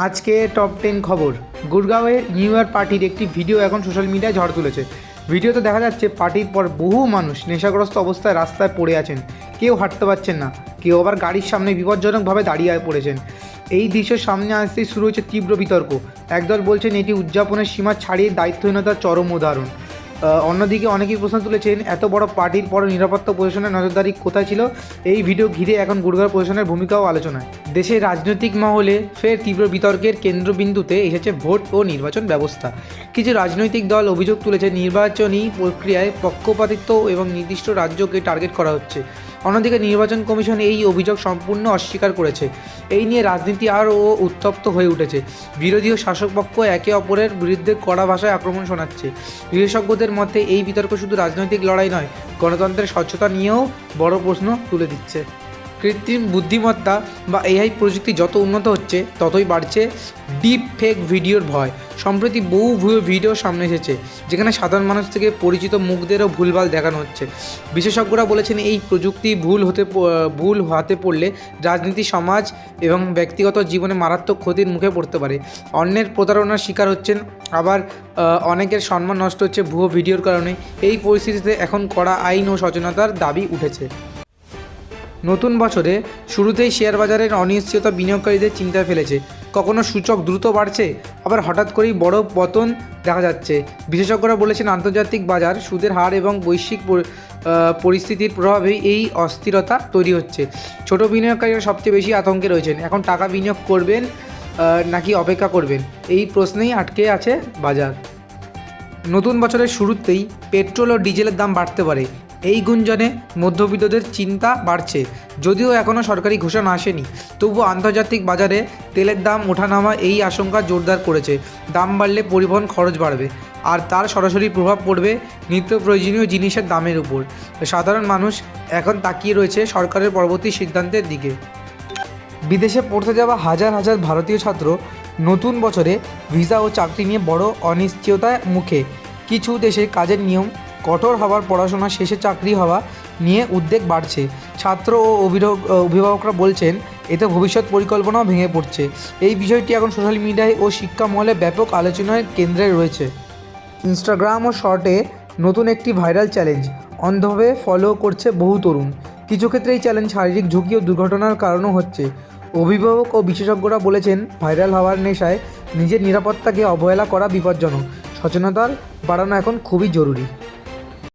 আজকে টপ 10 খবর। গুরগাঁওয়ে new year পার্টির একটি ভিডিও এখন সোশ্যাল মিডিয়ায় ঝড় তুলেছে। ভিডিওতে দেখা যাচ্ছে পার্টির পর বহু মানুষ নেশাগ্রস্ত অবস্থায় রাস্তায় পড়ে আছেন, কেউ হাঁটতে পারছেন না, কেউ আবার গাড়ির সামনে বিপজ্জনকভাবে দাঁড়িয়ে পড়েছেন। এই দৃশ্যের সামনে আসতেই শুরু হয়েছে তীব্র বিতর্ক। একদল বলছেন এটি উদযাপনের সীমা ছাড়িয়ে দায়িত্বহীনতার চরম উদাহরণ। অন্যদিকে অনেকেই প্রশ্ন তুলেছেন এত বড় পার্টির পর নিরাপত্তা প্রশাসনের নজরদারি কোথায় ছিল। এই ভিডিও ঘিরে এখন গুরগাঁও প্রশাসনের ভূমিকাও আলোচনায়। দেশের রাজনৈতিক মহলে ফের তীব্র বিতর্কের কেন্দ্রবিন্দুতে এসেছে ভোট ও নির্বাচন ব্যবস্থা। কিছু রাজনৈতিক দল অভিযোগ তুলেছে নির্বাচনী প্রক্রিয়ায় পক্ষপাতিত্ব এবং নির্দিষ্ট রাজ্যকে টার্গেট করা হচ্ছে। অন্যদিকে নির্বাচন কমিশন এই অভিযোগ সম্পূর্ণ অস্বীকার করেছে। এই নিয়ে রাজনীতি আরও উত্তপ্ত হয়ে উঠেছে। বিরোধী ও শাসক পক্ষ একে অপরের বিরুদ্ধে কড়া ভাষায় আক্রমণ শোনাচ্ছে। বিশেষজ্ঞদের মতে এই বিতর্ক শুধু রাজনৈতিক লড়াই নয়, গণতন্ত্রের স্বচ্ছতা নিয়েও বড় প্রশ্ন তুলে দিচ্ছে। কৃত্রিম বুদ্ধিমত্তা বা এআই প্রযুক্তি যত উন্নত হচ্ছে ততই বাড়ছে ডিপ ফেক ভিডিওর ভয়। সম্প্রতি বহু ভিডিও সামনে এসেছে যেখানে সাধারণ মানুষ থেকে পরিচিত মুখদেরও ভুলভাল দেখানো হচ্ছে। বিশেষজ্ঞরা বলেছেন এই প্রযুক্তি ভুল হাতে পড়লে রাজনীতি, সমাজ এবং ব্যক্তিগত জীবনে মারাত্মক ক্ষতির মুখে পড়তে পারে। অন্যের প্রতারণার শিকার হচ্ছেন, আবার অনেকের সম্মান নষ্ট হচ্ছে ভুয়ো ভিডিওর কারণে। এই পরিস্থিতিতে এখন কড়া আইন ও সচেতনতার দাবি উঠেছে। নতুন বছরে শুরুতেই শেয়ার বাজারের অনিশ্চয়তা বিনিয়োগকারীদের চিন্তায় ফেলেছে। কখনো সূচক দ্রুত বাড়ছে, আবার হঠাৎ করেই বড় পতন দেখা যাচ্ছে। বিশেষজ্ঞরা বলেছেন আন্তর্জাতিক বাজার, সুদের হার এবং বৈশ্বিক পরিস্থিতির প্রভাবে এই অস্থিরতা তৈরি হচ্ছে। ছোট বিনিয়োগকারীরা সবচেয়ে বেশি আতঙ্কে রয়েছেন। এখন টাকা বিনিয়োগ করবেন নাকি অপেক্ষা করবেন, এই প্রশ্নেই আটকে আছে বাজার। নতুন বছরের শুরুতেই পেট্রোল ও ডিজেলের দাম বাড়তে পারে, এই গুঞ্জনে মধ্যবিত্তদের চিন্তা বাড়ছে। যদিও এখনও সরকারি ঘোষণা আসেনি, তবুও আন্তর্জাতিক বাজারে তেলের দাম ওঠানামা এই আশঙ্কা জোরদার করেছে। দাম বাড়লে পরিবহন খরচ বাড়বে, আর তার সরাসরি প্রভাব পড়বে নিত্য প্রয়োজনীয় জিনিসের দামের উপর। সাধারণ মানুষ এখন তাকিয়ে রয়েছে সরকারের পরবর্তী সিদ্ধান্তের দিকে। বিদেশে পড়তে যাওয়া হাজার হাজার ভারতীয় ছাত্র নতুন বছরে ভিসা ও চাকরি নিয়ে বড় অনিশ্চয়তার মুখে। কিছু দেশে কাজের নিয়ম কঠোর হওয়ার, পড়াশোনা শেষে চাকরি হওয়া নিয়ে উদ্বেগ বাড়ছে। ছাত্র ও অভিভাবকরা বলছেন এতে ভবিষ্যৎ পরিকল্পনাও ভেঙে পড়ছে। এই বিষয়টি এখন সোশ্যাল মিডিয়ায় ও শিক্ষা মহলে ব্যাপক আলোচনার কেন্দ্রে রয়েছে। ইনস্টাগ্রাম ও শর্টে নতুন একটি ভাইরাল চ্যালেঞ্জ অন্ধভাবে ফলো করছে বহু তরুণ। কিছু ক্ষেত্রে এই চ্যালেঞ্জ শারীরিক ঝুঁকি ও দুর্ঘটনার কারণও হচ্ছে। অভিভাবক ও বিশেষজ্ঞরা বলেছেন ভাইরাল হওয়ার নেশায় নিজের নিরাপত্তাকে অবহেলা করা বিপজ্জনক। সচেতনতা বাড়ানো এখন খুবই জরুরি।